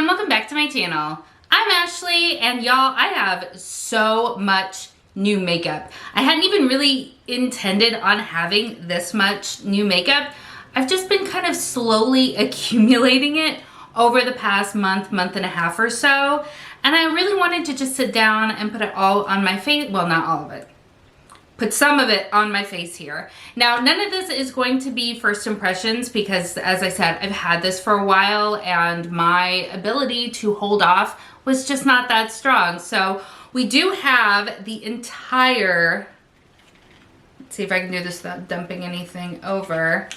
everyone, welcome back to my channel. I'm Ashley, and y'all, I have so much new makeup. I hadn't even really intended on having this much new makeup. I've just been kind of slowly accumulating it over the past month and a half or so, and I really wanted to just sit down and put it all on my face. Well, not all of it. Put some of it on my face here. Now, none of this is going to be first impressions because, as I said, I've had this for a while and my ability to hold off was just not that strong. So we do have the entire, let's see if I can do this without dumping anything over,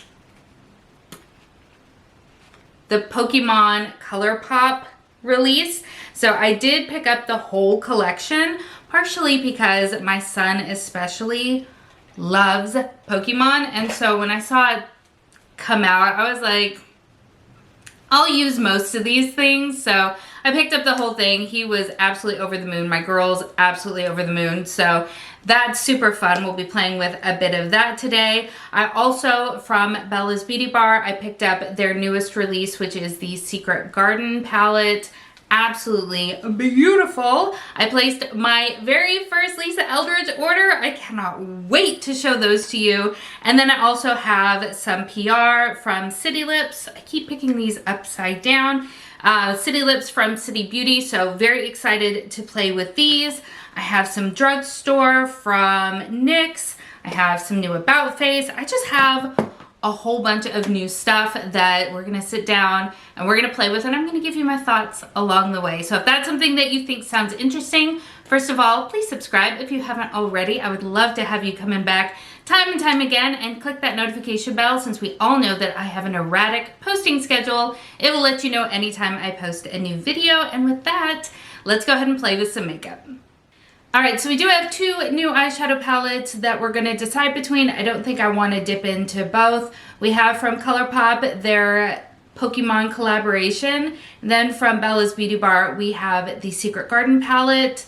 the Pokemon ColourPop release. So I did pick up the whole collection, partially because my son especially loves Pokemon. And so when I saw it come out, I was like, I'll use most of these things. So I picked up the whole thing. He was absolutely over the moon. My girl's absolutely over the moon. So that's super fun. We'll be playing with a bit of that today. I also, from Bella's Beauty Bar, I picked up their newest release, which is the Secret Garden palette. Absolutely beautiful. I placed my very first Lisa Eldridge order. I cannot wait to show those to you. And then I also have some PR from City Lips. I keep picking these upside down. City Lips from City Beauty, so very excited to play with these. I have some drugstore from NYX. I have some new About Face. I just have a whole bunch of new stuff that we're gonna sit down and we're gonna play with, and I'm gonna give you my thoughts along the way. So if that's something that you think sounds interesting, first of all, please subscribe if you haven't already. I would love to have you coming back time and time again, and click that notification bell since we all know that I have an erratic posting schedule. It will let you know anytime I post a new video. And with that, let's go ahead and play with some makeup. All right, so we do have two new eyeshadow palettes that we're gonna decide between. I don't think I wanna dip into both. We have from ColourPop their Pokemon collaboration. And then from Bella's Beauty Bar, we have the Secret Garden palette.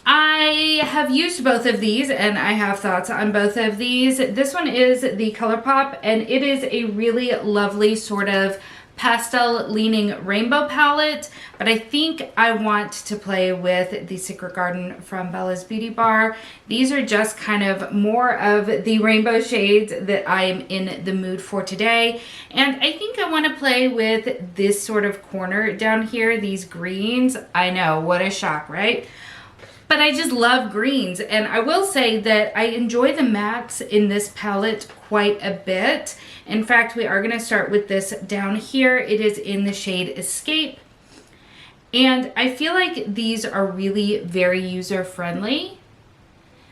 I have used both of these and I have thoughts on both of these. This one is the ColourPop, and it is a really lovely sort of pastel leaning rainbow palette, but I think I want to play with the Secret Garden from Bella's Beauty Bar. These are just kind of more of the rainbow shades that I'm in the mood for today, and I think I want to play with this sort of corner down here, these greens. I know, what a shock, right? But I just love greens, and I will say that I enjoy the mattes in this palette quite a bit. In fact, we are going to start with this down here. It is in the shade Escape, and I feel like these are really very user-friendly.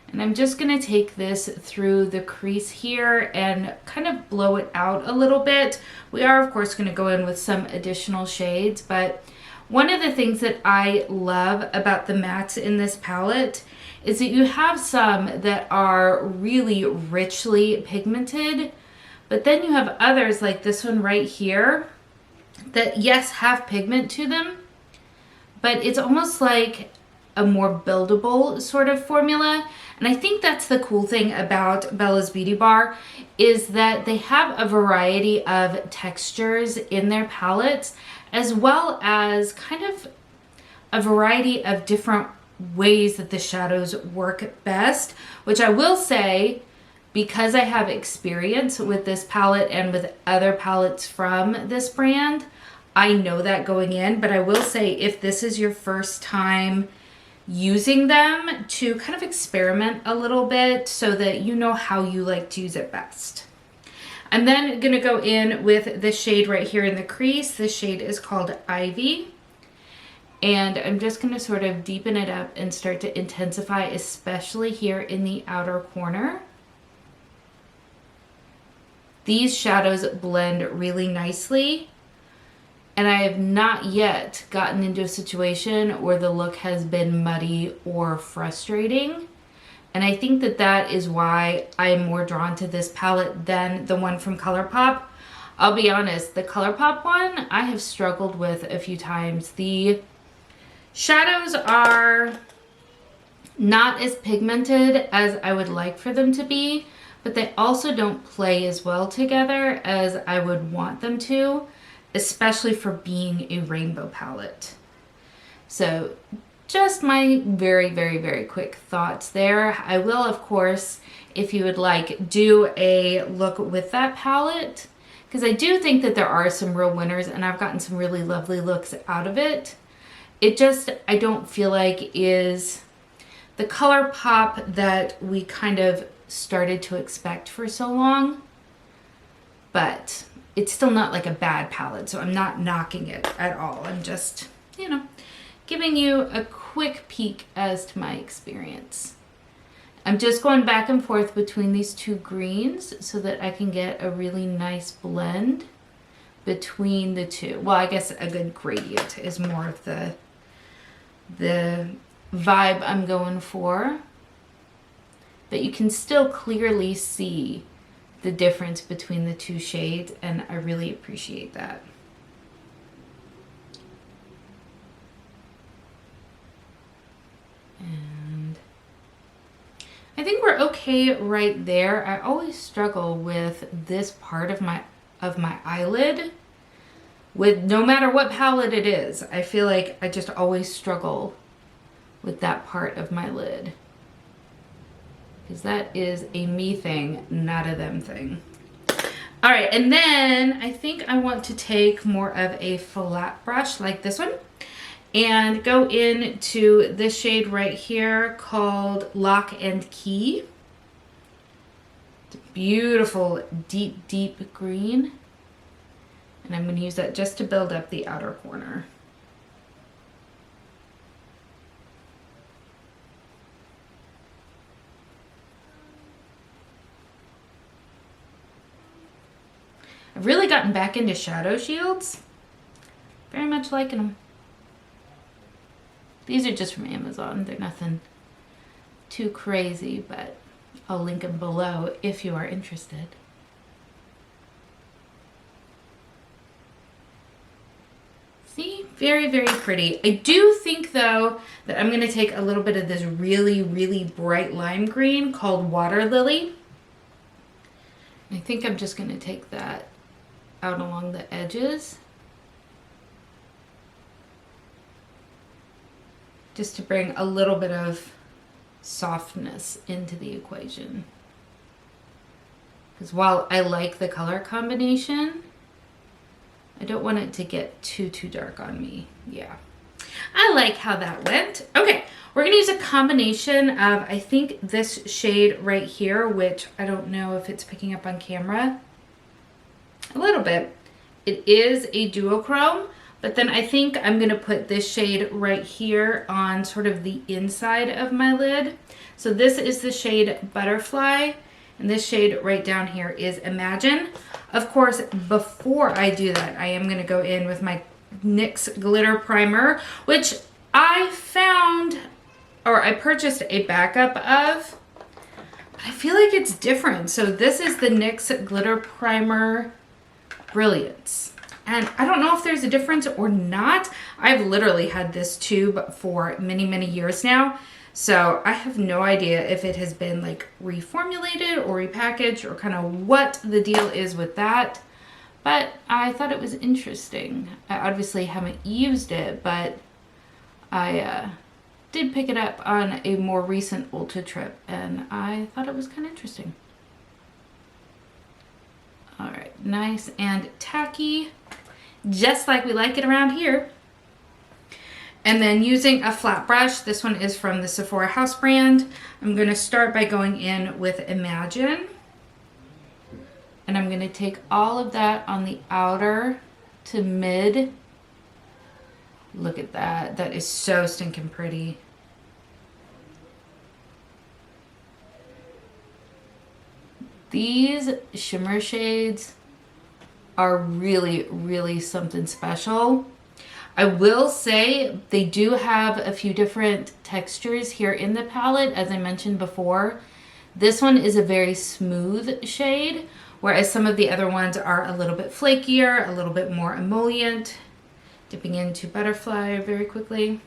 And I'm just going to take this through the crease here and kind of blow it out a little bit. We are, of course, going to go in with some additional shades, but one of the things that I love about the mattes in this palette is that you have some that are really richly pigmented, but then you have others like this one right here that, yes, have pigment to them, but it's almost like a more buildable sort of formula. And I think that's the cool thing about Bella's Beauty Bar, is that they have a variety of textures in their palettes, as well as kind of a variety of different ways that the shadows work best, which I will say, because I have experience with this palette and with other palettes from this brand, I know that going in. But I will say, if this is your first time using them, to kind of experiment a little bit so that you know how you like to use it best. I'm then going to go in with the shade right here in the crease. This shade is called Ivy. And I'm just going to sort of deepen it up and start to intensify, especially here in the outer corner. These shadows blend really nicely. And I have not yet gotten into a situation where the look has been muddy or frustrating. And I think that that is why I'm more drawn to this palette than the one from ColourPop. I'll be honest, the ColourPop one I have struggled with a few times. The shadows are not as pigmented as I would like for them to be, but they also don't play as well together as I would want them to. especially for being a rainbow palette. So just my very, very, very quick thoughts there. I will, of course, if you would like, do a look with that palette, because I do think that there are some real winners and I've gotten some really lovely looks out of it. It just, I don't feel like is the color pop that we kind of started to expect for so long, but it's still not like a bad palette, so I'm not knocking it at all. I'm just, you know, giving you a quick peek as to my experience. I'm just going back and forth between these two greens so that I can get a really nice blend between the two. Well, I guess a good gradient is more of the vibe I'm going for. But you can still clearly see the difference between the two shades, and I really appreciate that. And I think we're okay right there. I always struggle with this part of my eyelid, with no matter what palette it is. I feel like I just always struggle with that part of my lid, because that is a me thing, not a them thing. All right, and then I think I want to take more of a flat brush like this one and go into this shade right here called Lock and Key. It's a beautiful, deep, deep green. And I'm going to use that just to build up the outer corner. I've really gotten back into shadow shields. Very much liking them. These are just from Amazon. They're nothing too crazy, but I'll link them below if you are interested. See, very, very pretty. I do think though that I'm gonna take a little bit of this really, really bright lime green called Water Lily. I think I'm just gonna take that out along the edges, just to bring a little bit of softness into the equation. Because while I like the color combination, I don't want it to get too dark on me. Yeah, I like how that went. Okay, we're gonna use a combination of, I think, this shade right here, which I don't know if it's picking up on camera. A little bit. It is a duochrome, but then I think I'm gonna put this shade right here on sort of the inside of my lid. So this is the shade Butterfly, and this shade right down here is Imagine. Of course, before I do that, I am gonna go in with my NYX glitter primer, which I found, or I purchased a backup of, but I feel like it's different. So this is the NYX glitter primer Brilliance. And I don't know if there's a difference or not. I've literally had this tube for many, many years now. So I have no idea if it has been like reformulated or repackaged or kind of what the deal is with that. But I thought it was interesting. I obviously haven't used it, but I did pick it up on a more recent Ulta trip and I thought it was kind of interesting. All right, nice and tacky, just like we like it around here. And then using a flat brush, this one is from the Sephora House brand. I'm gonna start by going in with Imagine. And I'm gonna take all of that on the outer to mid. Look at that, that is so stinking pretty. These shimmer shades are really, really something special. I will say they do have a few different textures here in the palette, as I mentioned before. This one is a very smooth shade, whereas some of the other ones are a little bit flakier, a little bit more emollient. Dipping into Butterfly very quickly.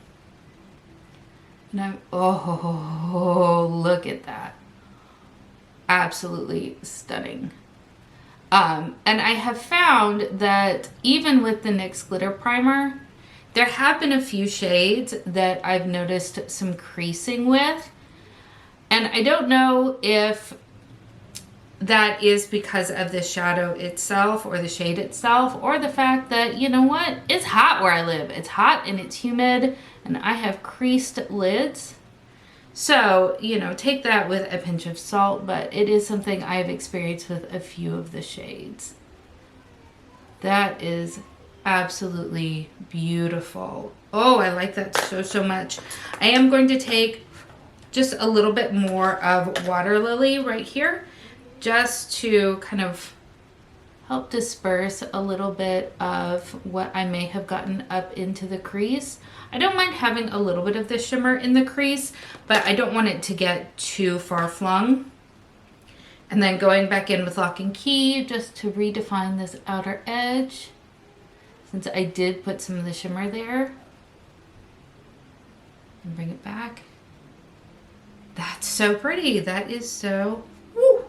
And I'm, oh, look at that. Absolutely stunning. And I have found that even with the NYX glitter primer, there have been a few shades that I've noticed some creasing with. And I don't know if that is because of the shadow itself or the shade itself, or the fact that, you know what, it's hot where I live. It's hot and it's humid and I have creased lids. So, you know, take that with a pinch of salt, but it is something I've experienced with a few of the shades. That is absolutely beautiful. Oh, I like that so much. I am going to take just a little bit more of Water Lily right here, just to kind of help disperse a little bit of what I may have gotten up into the crease. I don't mind having a little bit of the shimmer in the crease, but I don't want it to get too far flung. And then going back in with Lock and Key just to redefine this outer edge, since I did put some of the shimmer there. And bring it back. That's so pretty. That is so, woo.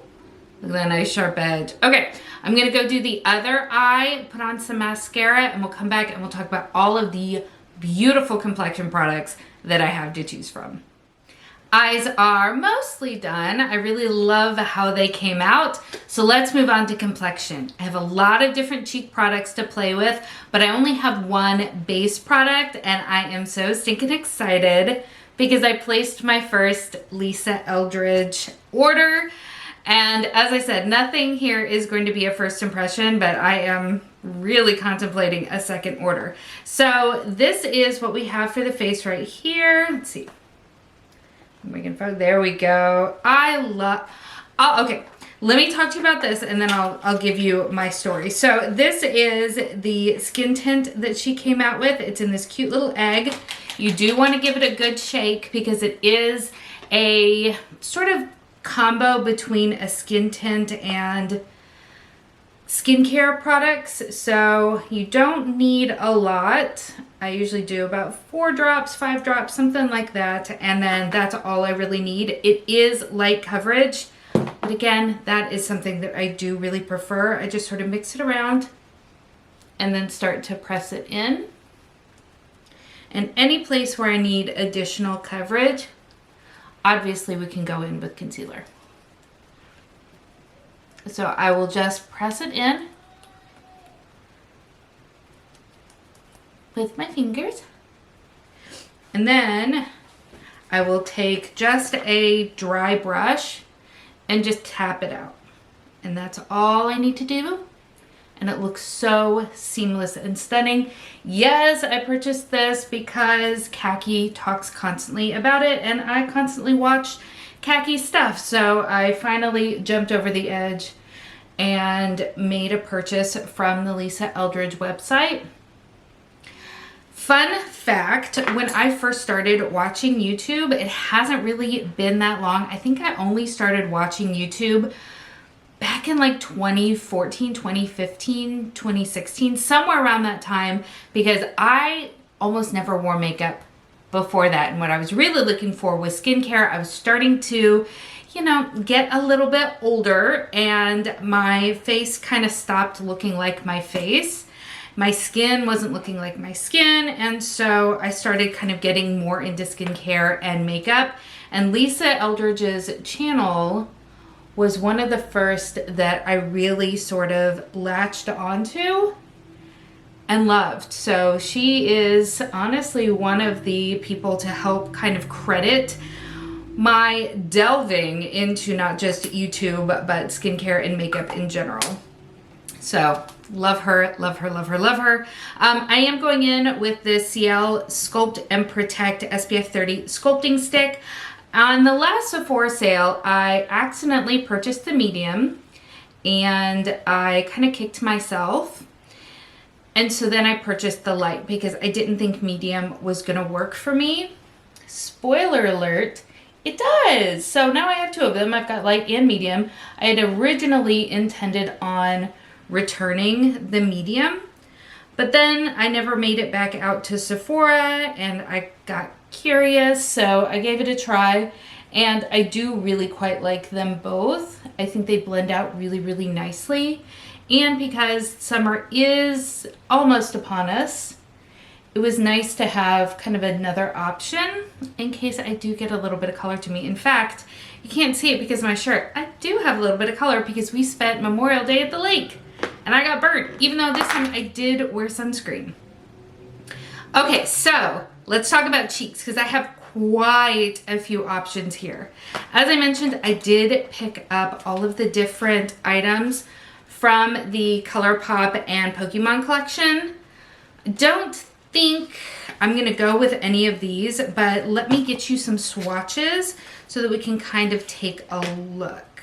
Look at that nice sharp edge. Okay, I'm gonna go do the other eye, put on some mascara, and we'll come back and we'll talk about all of the beautiful complexion products that I have to choose from. Eyes are mostly done. I really love how they came out. So let's move on to complexion. I have a lot of different cheek products to play with, but I only have one base product, and I am so stinking excited because I placed my first Lisa Eldridge order. And as I said, nothing here is going to be a first impression, but I am really contemplating a second order. So this is what we have for the face right here. Let's see. We can find, there we go. I love, oh, okay. Let me talk to you about this and then I'll give you my story. So this is the skin tint that she came out with. It's in this cute little egg. You do want to give it a good shake because it is a sort of combo between a skin tint and skincare products. So you don't need a lot. I usually do about 4 drops, 5 drops, something like that. And then that's all I really need. It is light coverage. But again, that is something that I do really prefer. I just sort of mix it around and then start to press it in. And any place where I need additional coverage, obviously we can go in with concealer. So I will just press it in with my fingers. And then I will take just a dry brush and just tap it out. And that's all I need to do. And it looks so seamless and stunning. Yes, I purchased this because Khaki talks constantly about it and I constantly watch Khaki stuff. So I finally jumped over the edge and made a purchase from the Lisa Eldridge website. Fun fact, when I first started watching YouTube, it hasn't really been that long. I think I only started watching YouTube back in like 2014, 2015, 2016, somewhere around that time, because I almost never wore makeup before that. And what I was really looking for was skincare. I was starting to, you know, get a little bit older and my face kind of stopped looking like my face. My skin wasn't looking like my skin, and so I started kind of getting more into skincare and makeup. And Lisa Eldridge's channel was one of the first that I really sort of latched onto and loved. So she is honestly one of the people to help kind of credit my delving into not just YouTube, but skincare and makeup in general. So love her, love her, love her, love her. I am going in with the Ciel Sculpt and Protect SPF 30 sculpting stick. On the last Sephora sale, I accidentally purchased the medium and I kind of kicked myself. And so then I purchased the light because I didn't think medium was gonna work for me. Spoiler alert, it does. So now I have 2 of them. I've got light and medium. I had originally intended on returning the medium, but then I never made it back out to Sephora and I got curious, so I gave it a try and I do really quite like them both. I think they blend out really, really nicely. And because summer is almost upon us, it was nice to have kind of another option in case I do get a little bit of color to me. In fact, you can't see it because of my shirt. I do have a little bit of color because we spent Memorial Day at the lake and I got burnt, even though this time I did wear sunscreen. Okay, so let's talk about cheeks because I have quite a few options here. As I mentioned, I did pick up all of the different items from the ColourPop and Pokemon collection. Don't think I'm gonna go with any of these, but let me get you some swatches so that we can kind of take a look.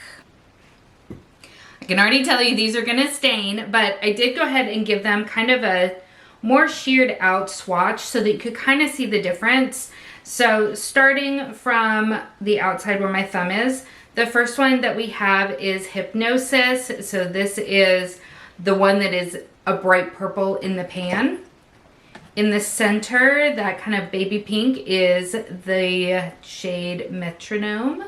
I can already tell you these are gonna stain, but I did go ahead and give them kind of a more sheared out swatch so that you could kind of see the difference. So starting from the outside where my thumb is, the first one that we have is Hypnosis. So this is the one that is a bright purple in the pan. In the center, that kind of baby pink is the shade Metronome.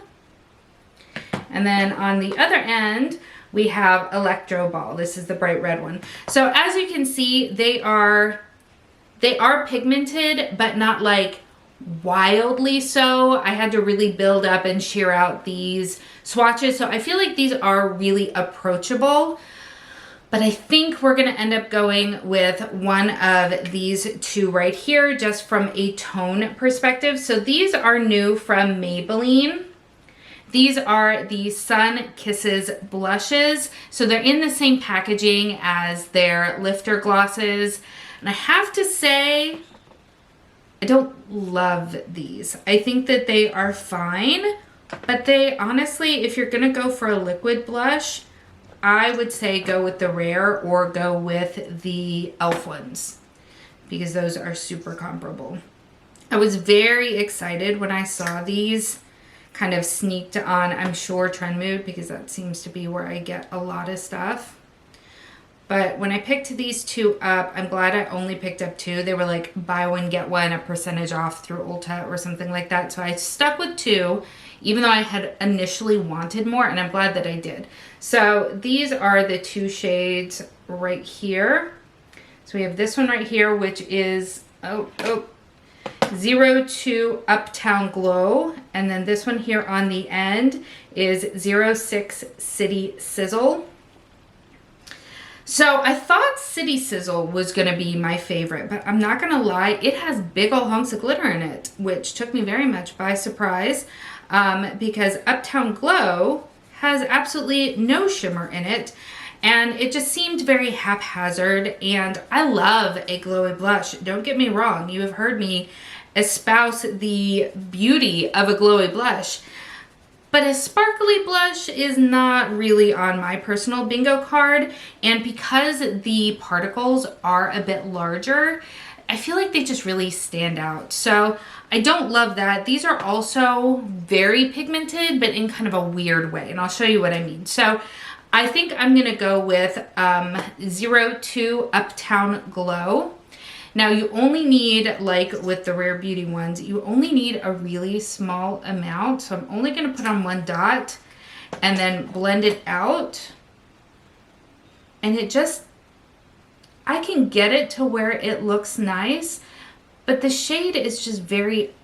And then on the other end, we have Electro Ball. This is the bright red one. So as you can see, they are pigmented, but not like wildly so. I had to really build up and shear out these swatches. So I feel like these are really approachable. But I think we're gonna end up going with one of these two right here, just from a tone perspective. So these are new from Maybelline. These are the Sun Kisses blushes. So they're in the same packaging as their lifter glosses. And I have to say, I don't love these. I think that they are fine, but they honestly, if you're gonna go for a liquid blush, I would say go with the Rare or go with the e.l.f. ones because those are super comparable. I was very excited when I saw these kind of sneaked on, I'm sure, Trend Mood, because that seems to be where I get a lot of stuff. But when I picked these two up, I'm glad I only picked up two. They were like buy one, get one, a percentage off through Ulta or something like that. So I stuck with two, even though I had initially wanted more, and I'm glad that I did. So these are the two shades right here. So we have this one right here, which is 02 Uptown Glow. And then this one here on the end is 06 City Sizzle. So I thought City Sizzle was gonna be my favorite, but I'm not gonna lie, it has big ol' hunks of glitter in it, which took me very much by surprise because Uptown Glow has absolutely no shimmer in it. And it just seemed very haphazard, and I love a glowy blush. Don't get me wrong, you have heard me espouse the beauty of a glowy blush, but a sparkly blush is not really on my personal bingo card. And because the particles are a bit larger, I feel like they just really stand out. So I don't love that. These are also very pigmented, but in kind of a weird way. And I'll show you what I mean. So I think I'm gonna go with 02 Uptown Glow. Now you only need, like with the Rare Beauty ones, you only need a really small amount. So I'm only gonna put on one dot and then blend it out. And it just, I can get it to where it looks nice, but the shade is just very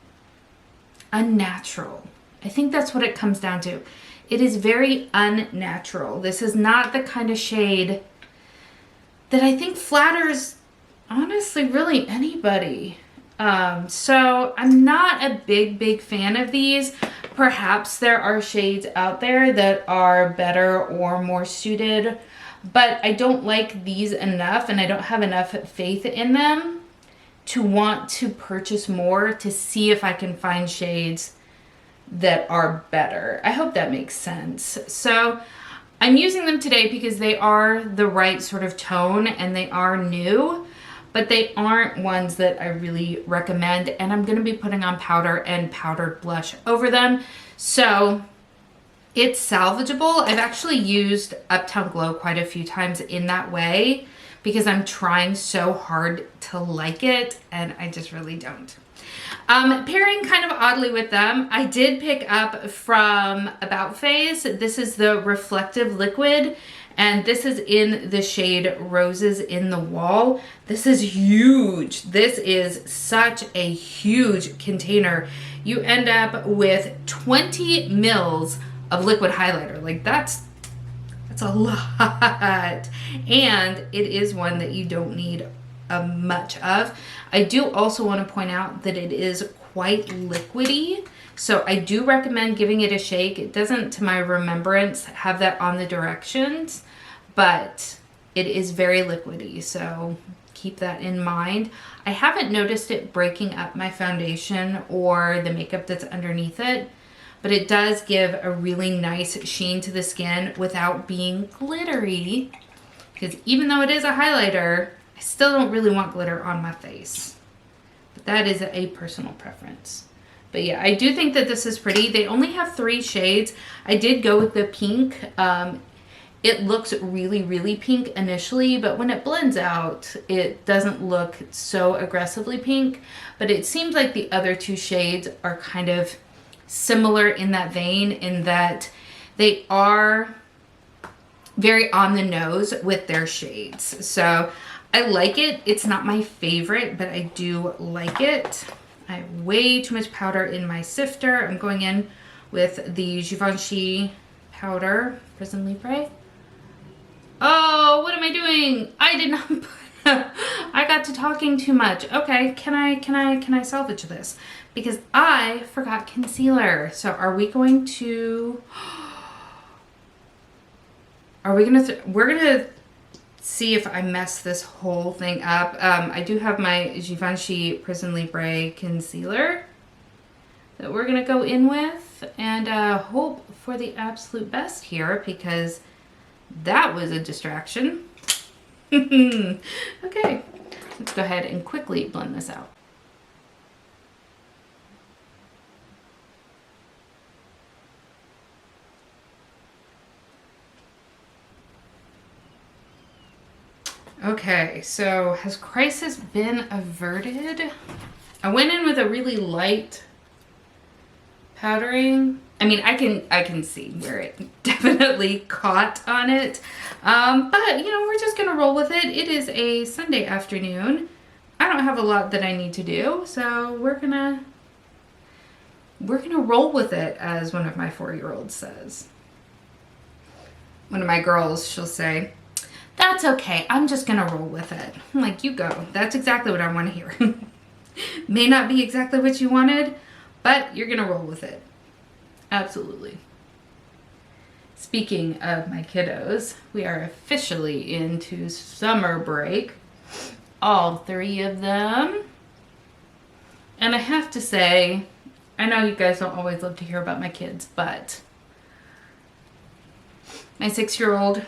unnatural. I think that's what it comes down to. It is very unnatural. This is not the kind of shade that I think flatters, honestly, really anybody. So I'm not a big fan of these. Perhaps there are shades out there that are better or more suited, but I don't like these enough, and I don't have enough faith in them to want to purchase more to see if I can find shades that are better. I hope that makes sense. So I'm using them today because they are the right sort of tone and they are new, but they aren't ones that I really recommend. And I'm going to be putting on powder and powdered blush over them. So it's salvageable. I've actually used Uptown Glow quite a few times in that way because I'm trying so hard to like it and I just really don't. Pairing kind of oddly with them, I did pick up from About Face. This is the Reflective Liquid, And this is in the shade Roses in the Wall. This is huge. This is such a huge container. You end up with 20 mils of liquid highlighter. Like that's a lot. And it is one that you don't need much of. I do also want to point out that it is quite liquidy. So I do recommend giving it a shake. It doesn't, to my remembrance, have that on the directions, but it is very liquidy. So keep that in mind. I haven't noticed it breaking up my foundation or the makeup that's underneath it, but it does give a really nice sheen to the skin without being glittery. Because even though it is a highlighter, I still don't really want glitter on my face. But that is a personal preference. But yeah, I do think that this is pretty. They only have 3 shades. I did go with the pink. It looks really, really pink initially, but when it blends out, it doesn't look so aggressively pink. But it seems like the other 2 shades are kind of similar in that vein, in that they are very on the nose with their shades. So I like it. It's not my favorite, but I do like it. I have way too much powder in my sifter. I'm going in with the Givenchy powder, Prison Libre. Oh, what am I doing? I did not put, I got to talking too much. Okay, can I salvage this? Because I forgot concealer. So are we going to, we're gonna see if I mess this whole thing up. I do have my Givenchy Prison Libre concealer that we're gonna go in with, and hope for the absolute best here, because that was a distraction. Okay, let's go ahead and quickly blend this out. Okay, so has crisis been averted? I went in with a really light powdering. I mean, I can see where it definitely caught on it. But you know, we're just gonna roll with it. It is a Sunday afternoon. I don't have a lot that I need to do, so we're gonna roll with it, as one of my 4-year-olds says. One of my girls, she'll say, "That's okay, I'm just gonna roll with it." I'm like, you go. That's exactly what I want to hear. May not be exactly what you wanted, but you're gonna roll with it. Absolutely. Speaking of my kiddos, we are officially into summer break. All 3 of them. And I have to say, I know you guys don't always love to hear about my kids, but my 6-year-old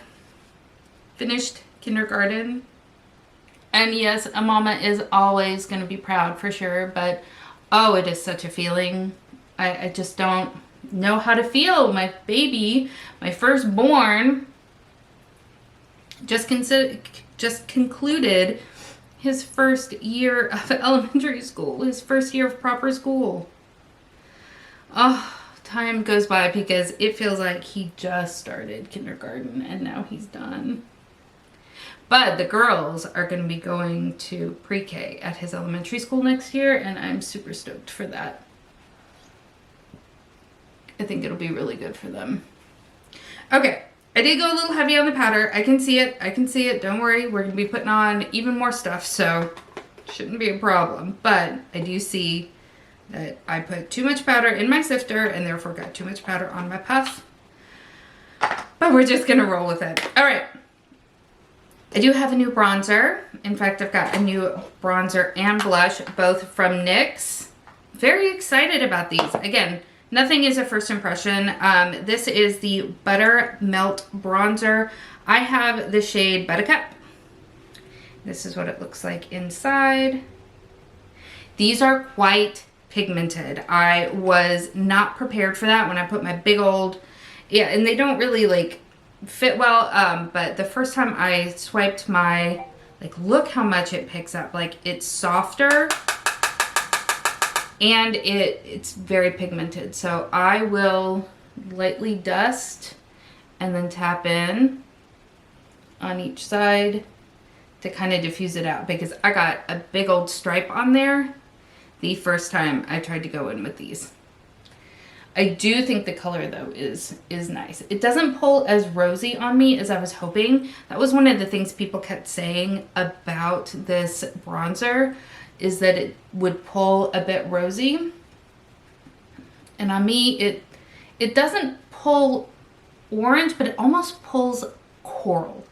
finished kindergarten. And yes, a mama is always going to be proud for sure, but oh, it is such a feeling. I just don't know how to feel. My baby, my firstborn, just concluded his first year of elementary school, his first year of proper school. Oh, time goes by because it feels like he just started kindergarten and now he's done. But the girls are going to be going to pre-K at his elementary school next year, and I'm super stoked for that. I think it'll be really good for them. Okay, I did go a little heavy on the powder. I can see it. Don't worry, we're going to be putting on even more stuff, so shouldn't be a problem. But I do see that I put too much powder in my sifter and therefore got too much powder on my puff. But we're just going to roll with it. All right. I do have a new bronzer. In fact, I've got a new bronzer and blush, both from NYX. Very excited about these. Again, nothing is a first impression. This is the Butter Melt Bronzer. I have the shade Buttercup. This is what it looks like inside. These are quite pigmented. I was not prepared for that when I put my big old, yeah, and they don't really like fit well, but the first time I swiped my, like, look how much it picks up. Like, it's softer and it's very pigmented. So I will lightly dust and then tap in. on each side to kind of diffuse it out, because I got a big old stripe on there the first time I tried to go in with these. I do think the color though is nice. It doesn't pull as rosy on me as I was hoping. That was one of the things people kept saying about this bronzer, is that it would pull a bit rosy. And on me, it doesn't pull orange, but it almost pulls coral,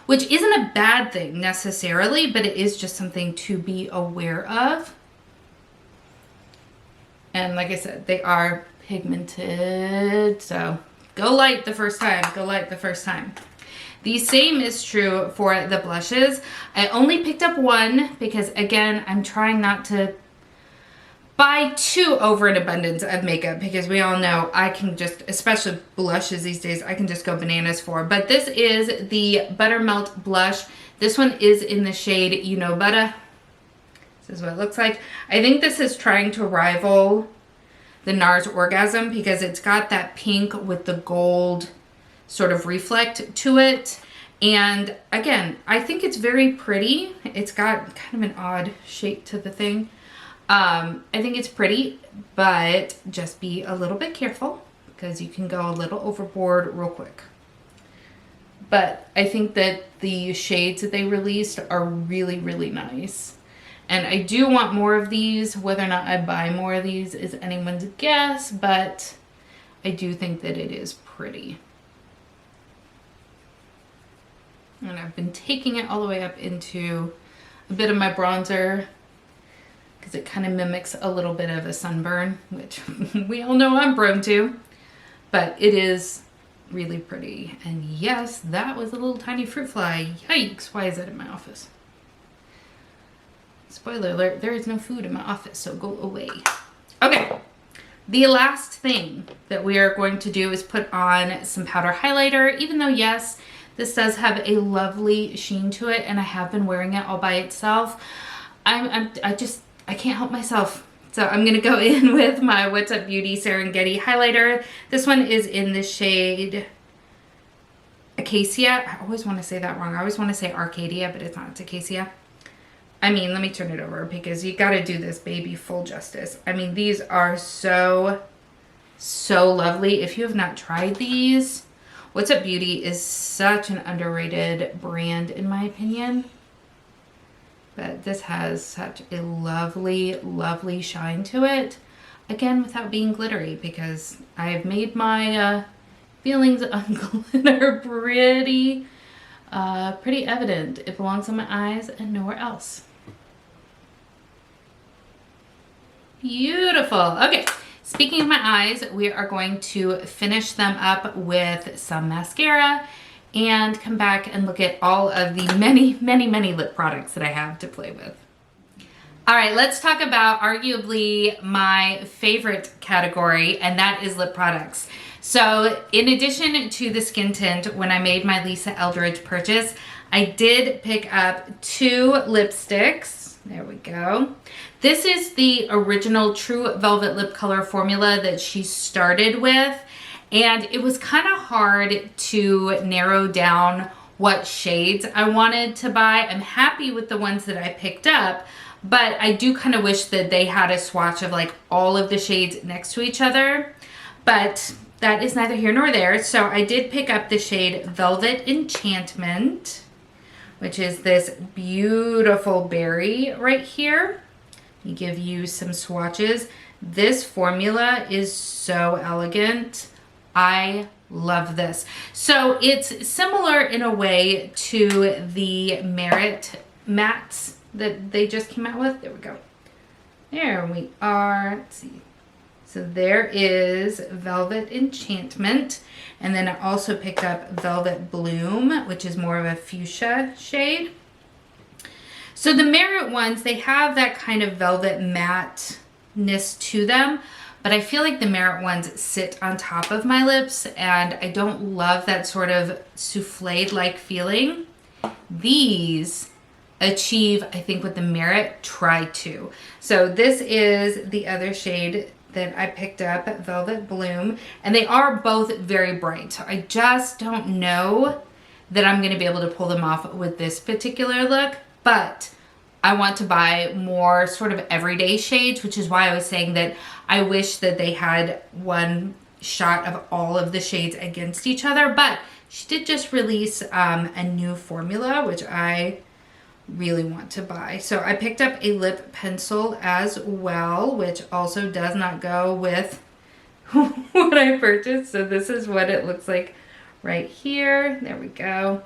which isn't a bad thing necessarily, but it is just something to be aware of. And like I said, they are pigmented, so go light the first time, go light the first time. The same is true for the blushes. I only picked up one because, again, I'm trying not to buy too over an abundance of makeup, because we all know I can just, especially blushes these days, I can just go bananas for. But this is the Buttermelt blush. This one is in the shade You Know Butter. This is what it looks like. I think this is trying to rival the NARS Orgasm, because it's got that pink with the gold sort of reflect to it. And again, I think it's very pretty. It's got kind of an odd shape to the thing. I think it's pretty, but just be a little bit careful, because you can go a little overboard real quick. But I think that the shades that they released are really, really nice. And I do want more of these. Whether or not I buy more of these is anyone's guess, but I do think that it is pretty. And I've been taking it all the way up into a bit of my bronzer, because it kind of mimics a little bit of a sunburn, which we all know I'm prone to. But it is really pretty. And yes, that was a little tiny fruit fly. Yikes, why is that in my office? Spoiler alert, there is no food in my office, so go away. Okay, the last thing that we are going to do is put on some powder highlighter, even though yes, this does have a lovely sheen to it, and I have been wearing it all by itself. I can't help myself. So I'm gonna go in with my What's Up Beauty Serengeti highlighter. This one is in the shade Acacia. I always want to say that wrong. I always want to say Arcadia, but it's not. It's Acacia. I mean, let me turn it over, because you got to do this baby full justice. I mean, these are so lovely. If you have not tried these, What's Up Beauty is such an underrated brand in my opinion. But this has such a lovely shine to it. Again, without being glittery, because I have made my feelings on glitter pretty evident. It belongs on my eyes and nowhere else. Beautiful. Okay, speaking of my eyes, we are going to finish them up with some mascara and come back and look at all of the many lip products that I have to play with. All right, let's talk about arguably my favorite category, and that is lip products. So in addition to the skin tint, when I made my Lisa Eldridge purchase, I did pick up 2 lipsticks. There we go. This is the original True Velvet lip color formula that she started with, and it was kind of hard to narrow down what shades I wanted to buy. I'm happy with the ones that I picked up, but I do kind of wish that they had a swatch of like all of the shades next to each other, but that is neither here nor there. So I did pick up the shade Velvet Enchantment, which is this beautiful berry right here. Let me give you some swatches. This formula is so elegant. I love this. So it's similar in a way to the Merit mattes that they just came out with. There we go. There we are. Let's see. So there is Velvet Enchantment. And then I also picked up Velvet Bloom, which is more of a fuchsia shade. So the Merit ones, they have that kind of velvet matte-ness to them, but I feel like the Merit ones sit on top of my lips, and I don't love that sort of soufflé-like feeling. These achieve, I think, what the Merit tried to. So this is the other shade that I picked up, Velvet Bloom, and they are both very bright. So I just don't know that I'm going to be able to pull them off with this particular look, but I want to buy more sort of everyday shades, which is why I was saying that I wish that they had one shot of all of the shades against each other. But she did just release a new formula, which I really want to buy. So I picked up a lip pencil as well, which also does not go with what I purchased. So this is what it looks like right here. There we go.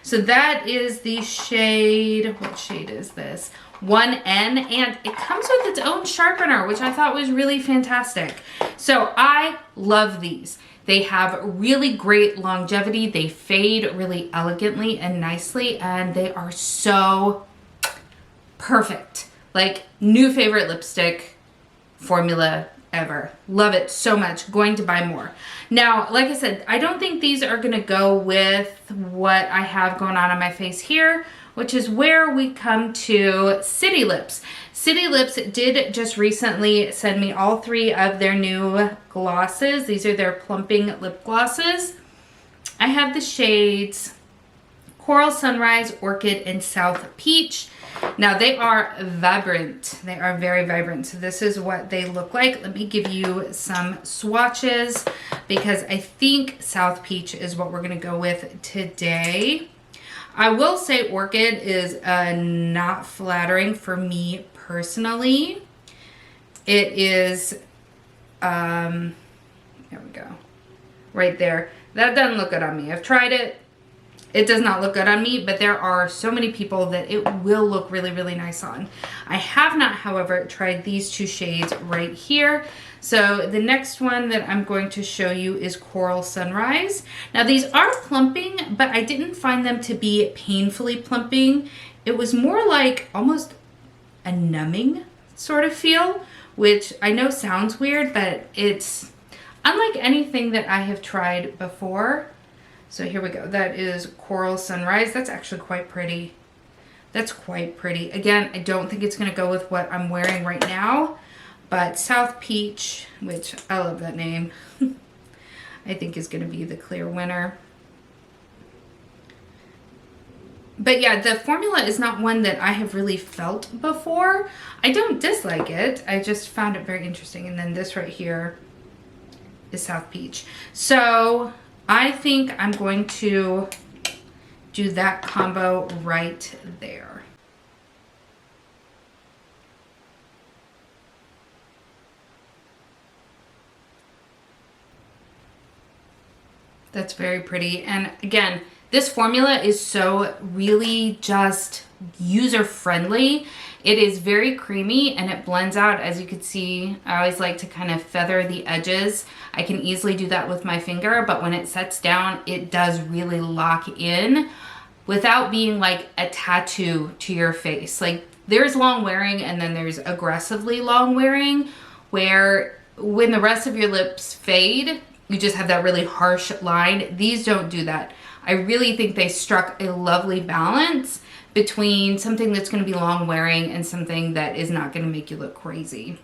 So that is the shade, what shade is this? 1N, and it comes with its own sharpener, which I thought was really fantastic. So I love these. They have really great longevity. They fade really elegantly and nicely, and they are so perfect. Like, new favorite lipstick formula ever. Love it so much. Going to buy more. Now, like I said, I don't think these are going to go with what I have going on my face here, which is where we come to City Lips. City Lips did just recently send me all 3 of their new glosses. These are their plumping lip glosses. I have the shades Coral Sunrise, Orchid, and South Peach. Now they are vibrant. They are very vibrant. So this is what they look like. Let me give you some swatches because I think South Peach is what we're going to go with today. I will say Orchid is not flattering for me personally. It is, there we go, right there. That doesn't look good on me. I've tried it. It does not look good on me, but there are so many people that it will look really, really nice on. I have not, however, tried these 2 shades right here. So the next one that I'm going to show you is Coral Sunrise. Now these are plumping, but I didn't find them to be painfully plumping. It was more like almost a numbing sort of feel, which I know sounds weird, but it's unlike anything that I have tried before. So here we go. That is Coral Sunrise. That's actually quite pretty. That's quite pretty. Again, I don't think it's going to go with what I'm wearing right now, but South Peach, which I love that name, I think is going to be the clear winner. But yeah, the formula is not one that I have really felt before. I don't dislike it. I just found it very interesting. And then this right here is South Peach. So I think I'm going to do that combo right there. That's very pretty. And again, this formula is so really just user-friendly. It is very creamy and it blends out. As you can see, I always like to kind of feather the edges. I can easily do that with my finger, but when it sets down, it does really lock in without being like a tattoo to your face. Like, there's long wearing and then there's aggressively long wearing, where when the rest of your lips fade, you just have that really harsh line. These don't do that. I really think they struck a lovely balance between something that's going to be long wearing and something that is not going to make you look crazy.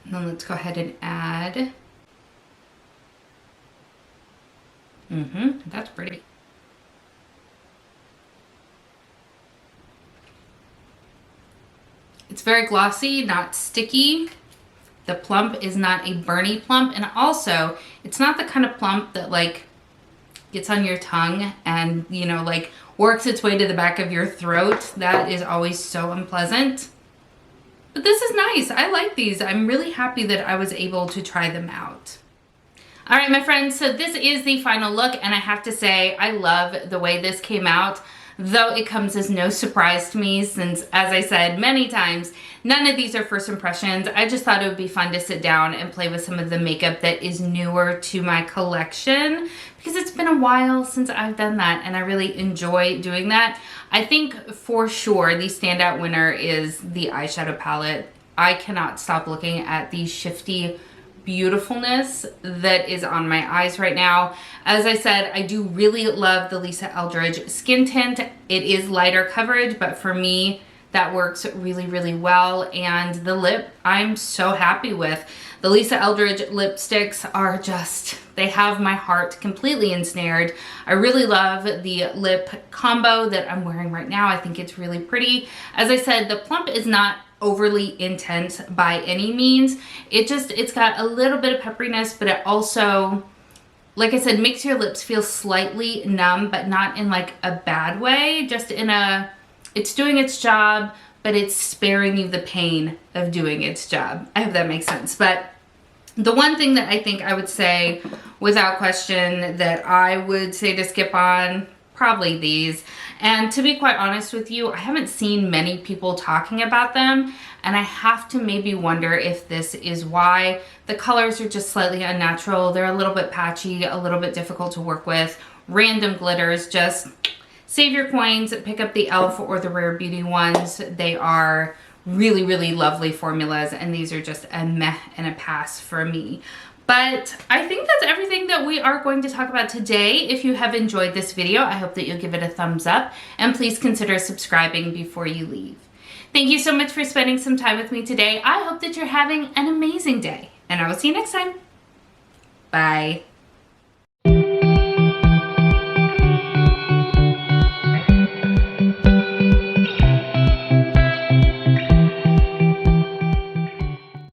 And then let's go ahead and add. That's pretty. It's very glossy, not sticky. The plump is not a burny plump, and also it's not the kind of plump that like gets on your tongue and, you know, like works its way to the back of your throat. That is always so unpleasant. But this is nice. I like these. I'm really happy that I was able to try them out. All right, my friends, so this is the final look, and I have to say I love the way this came out, though it comes as no surprise to me since, as I said many times, none of these are first impressions. I just thought it would be fun to sit down and play with some of the makeup that is newer to my collection, because it's been a while since I've done that and I really enjoy doing that. I think for sure the standout winner is the eyeshadow palette. I cannot stop looking at the shifty beautifulness that is on my eyes right now. As I said, I do really love the Lisa Eldridge skin tint. It is lighter coverage, but for me, that works really, really well. And the lip, I'm so happy with. The Lisa Eldridge lipsticks are just, they have my heart completely ensnared. I really love the lip combo that I'm wearing right now. I think it's really pretty. As I said, the plump is not overly intense by any means. It's got a little bit of pepperiness, but it also, like I said, makes your lips feel slightly numb, but not in like a bad way, just in a, it's doing its job, but it's sparing you the pain of doing its job. I hope that makes sense. But the one thing that I think I would say without question that I would say to skip on, probably these. And to be quite honest with you, I haven't seen many people talking about them, and I have to maybe wonder if this is why. The colors are just slightly unnatural. They're a little bit patchy, a little bit difficult to work with. Random glitters, just save your coins, pick up the e.l.f. or the Rare Beauty ones. They are really, really lovely formulas, and these are just a meh and a pass for me. But I think that's everything that we are going to talk about today. If you have enjoyed this video, I hope that you'll give it a thumbs up, and please consider subscribing before you leave. Thank you so much for spending some time with me today. I hope that you're having an amazing day, and I will see you next time. Bye.